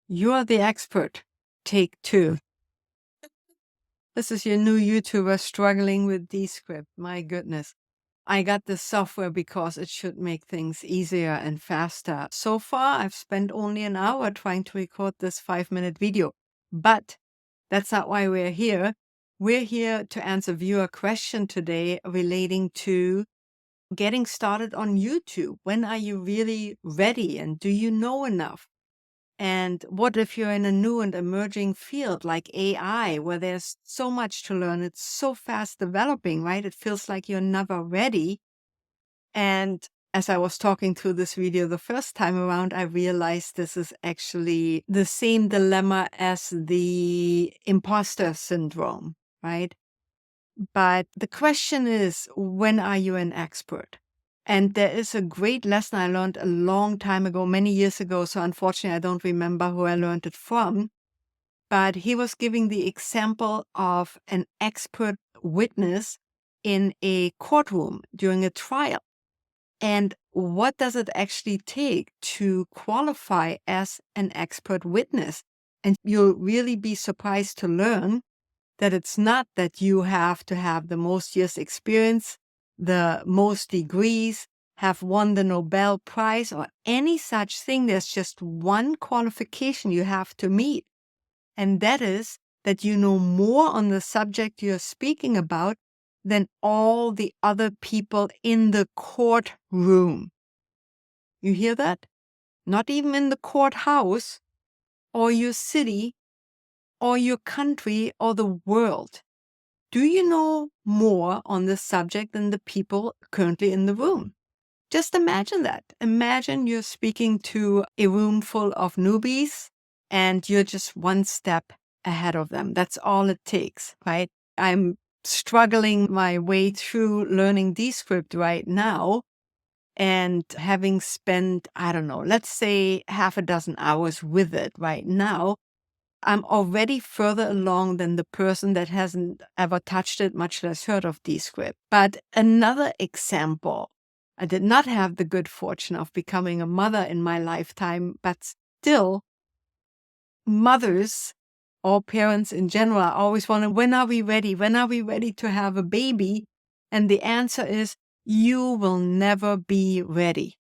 You're the expert. Take 2. This is your new YouTuber struggling with Descript. My goodness. I got this software because it should make things easier and faster. So far, I've spent only an hour trying to record this 5-minute video. But that's not why we're here. We're here to answer viewer question today relating to getting started on YouTube. When are you really ready, and do you know enough? And what if you're in a new and emerging field like AI, where there's so much to learn? It's so fast developing, right? It feels like you're never ready. And as I was talking through this video the first time around, I realized this is actually the same dilemma as the imposter syndrome, right? But the question is, when are you an expert? And there is a great lesson I learned a long time ago, many years ago. So unfortunately, I don't remember who I learned it from. But he was giving the example of an expert witness in a courtroom during a trial. And what does it actually take to qualify as an expert witness? And you'll really be surprised to learn that it's not that you have to have the most years experience, the most degrees, have won the Nobel Prize, or any such thing. There's just one qualification you have to meet. And that is that you know more on the subject you're speaking about than all the other people in the courtroom. You hear that? Not even in the courthouse, or your city, or your country, or the world. Do you know more on this subject than the people currently in the room? Just imagine that. Imagine you're speaking to a room full of newbies and you're just one step ahead of them. That's all it takes, right? I'm struggling my way through learning Descript right now, and having spent, I don't know, let's say half a dozen hours with it right now, I'm already further along than the person that hasn't ever touched it, much less heard of Descript. But another example, I did not have the good fortune of becoming a mother in my lifetime, but still, mothers or parents in general are always wondering, when are we ready? When are we ready to have a baby? And the answer is, you will never be ready.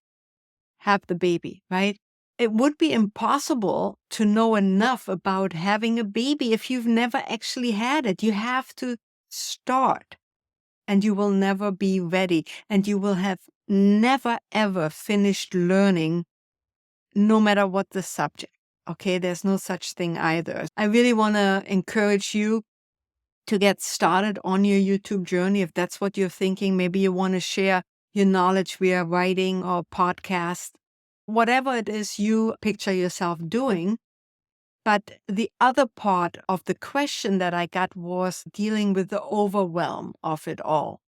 Have the baby, right? It would be impossible to know enough about having a baby if you've never actually had it. You have to start, and you will never be ready, and you will have never ever finished learning, no matter what the subject. Okay, there's no such thing either. I really want to encourage you to get started on your YouTube journey. If that's what you're thinking, maybe you want to share your knowledge via writing or podcast, whatever it is you picture yourself doing. But the other part of the question that I got was dealing with the overwhelm of it all.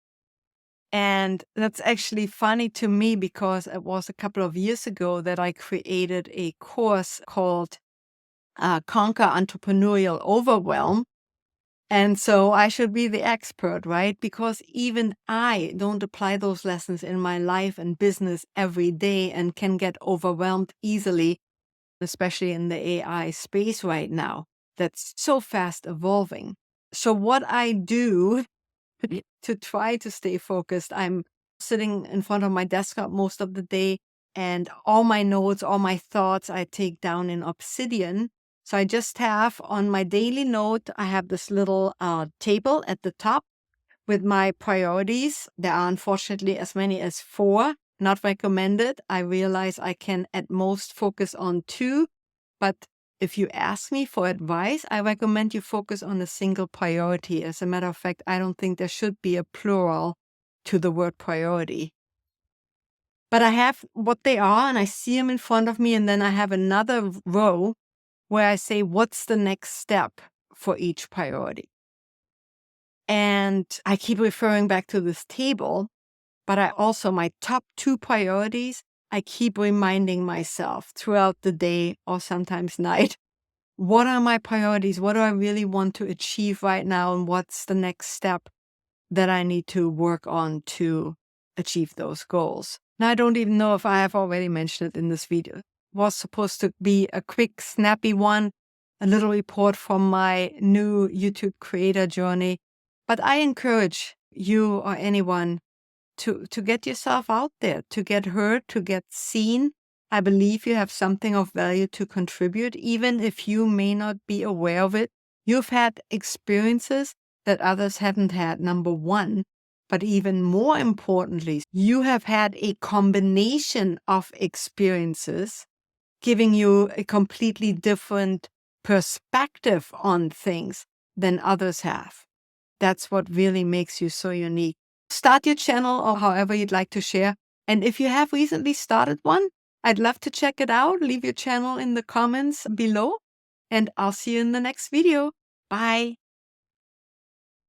And that's actually funny to me, because it was a couple of years ago that I created a course called Conquer Entrepreneurial Overwhelm. And so I should be the expert, right? Because even I don't apply those lessons in my life and business every day and can get overwhelmed easily, especially in the AI space right now that's so fast evolving. So what I do to try to stay focused, I'm sitting in front of my desktop most of the day, and all my notes, all my thoughts I take down in Obsidian. So I just have on my daily note, I have this little table at the top with my priorities. There are unfortunately as many as 4, not recommended. I realize I can at most focus on 2, but if you ask me for advice, I recommend you focus on a single priority. As a matter of fact, I don't think there should be a plural to the word priority. But I have what they are, and I see them in front of me, and then I have another row where I say, what's the next step for each priority? And I keep referring back to this table, but I also, my top 2 priorities, I keep reminding myself throughout the day or sometimes night, what are my priorities? What do I really want to achieve right now? And what's the next step that I need to work on to achieve those goals? Now, I don't even know if I have already mentioned it in this video. was supposed to be a quick, snappy one, a little report from my new YouTube creator journey. But I encourage you or anyone to get yourself out there, to get heard, to get seen. I believe you have something of value to contribute, even if you may not be aware of it. You've had experiences that others haven't had, number one. But even more importantly, you have had a combination of experiences giving you a completely different perspective on things than others have. That's what really makes you so unique. Start your channel or however you'd like to share. And if you have recently started one, I'd love to check it out. Leave your channel in the comments below. And I'll see you in the next video. Bye.